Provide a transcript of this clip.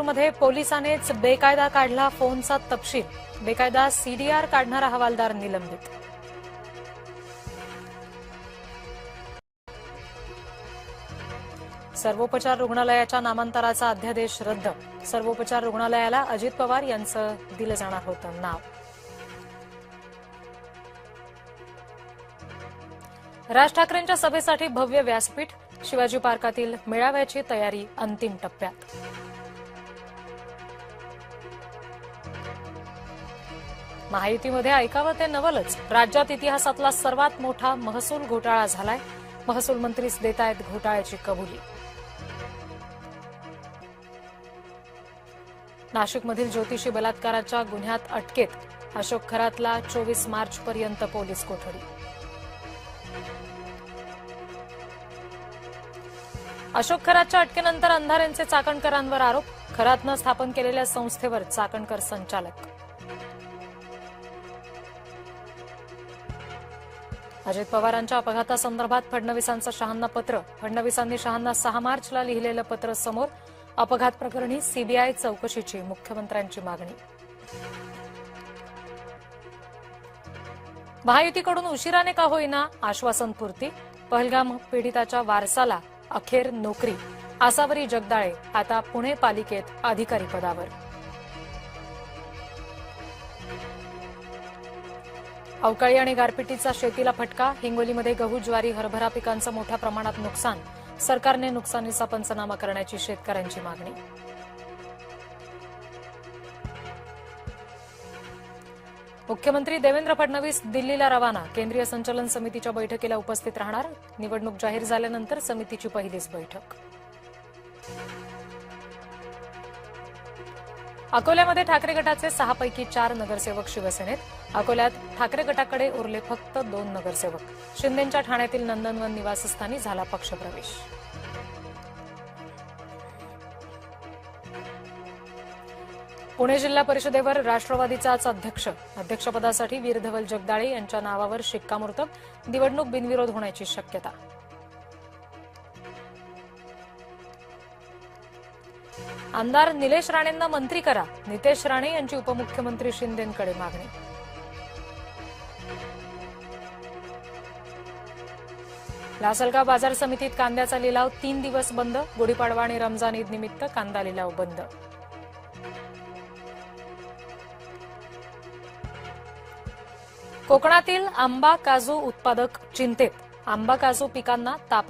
मध्ये पोलिसांनीच बेकायदा काढला फोनचा तपशील, बेकायदा सीडीआर काढणारा हवालदार निलंबित. सर्वोपचार रुग्णालयाच्या नामांतराचा अध्यादेश रद्द. सर्वोपचार रुग्णालयाला अजित पवार यांचं दिलं जाणार होतं नाव. राज ठाकरेंच्या सभेसाठी भव्य व्यासपीठ, शिवाजी पार्कातील मेळाव्याची तयारी अंतिम टप्प्यात. महायुतीमध्ये ऐकावं ते नवलच. राज्यात इतिहासातला सर्वात मोठा महसूल घोटाळा झालाय. महसूल मंत्रीच देतायत घोटाळ्याची कबुली. नाशिकमधील ज्योतिषी बलात्काराच्या गुन्ह्यात अटकेत अशोक खरातला 24 मार्चपर्यंत पोलीस कोठडी. अशोक खरातच्या अटकेनंतर अंधारेंचे चाकणकरांवर आरोप. खरातनं स्थापन केलेल्या संस्थेवर चाकणकर संचालक. अजित पवारांच्या अपघातासंदर्भात फडणवीसांचं शहांना पत्र. फडणवीसांनी शहांना 6 मार्चला लिहिलेलं पत्र समोर. अपघात प्रकरणी सीबीआय चौकशीची मुख्यमंत्र्यांची मागणी. महायुतीकडून उशिराने का होईना आश्वासनपूर्ती. पहलगाम पीडिताच्या वारसाला अखेर नोकरी. आसावरी जगदाळे आता पुणे पालिकेत अधिकारी पदावर. अवकाळी आणि गारपिटीचा शेतीला फटका. हिंगोलीमध्ये गहू, ज्वारी, हरभरा पिकांचं मोठ्या प्रमाणात नुकसान. सरकारने नुकसानीचा पंचनामा करण्याची शेतकऱ्यांची मागणी. मुख्यमंत्री देवेंद्र फडणवीस दिल्लीला रवाना. केंद्रीय संचालन समितीच्या बैठकीला उपस्थित राहणार. निवडणूक जाहीर झाल्यानंतर समितीची पहिलीच बैठक. अकोल्यामध्ये ठाकरे गटाचे 6 पैकी 4 नगरसेवक शिवसेनेत. अकोल्यात ठाकरे गटाकडे उरले फक्त 2 नगरसेवक. शिंदेंच्या ठाण्यातील नंदनवन निवासस्थानी झाला पक्षप्रवेश. पुणे जिल्हा परिषदेवर राष्ट्रवादीचाच अध्यक्ष. अध्यक्षपदासाठी वीरधवल जगदाळे यांच्या नावावर शिक्कामोर्तब. निवडणूक बिनविरोध होण्याची शक्यता. आमदार निलेश राणेंना मंत्री करा. नितेश राणे यांची उपमुख्यमंत्री शिंदेंकडे मागणी. लासलगाव बाजार समितीत कांद्याचा लिलाव 3 दिवस बंद. गुढीपाडवा आणि रमजान ईद निमित्त कांदा लिलाव बंद. कोकणातील आंबा काजू उत्पादक चिंतेत. आंबा काजू पिकांना तापमान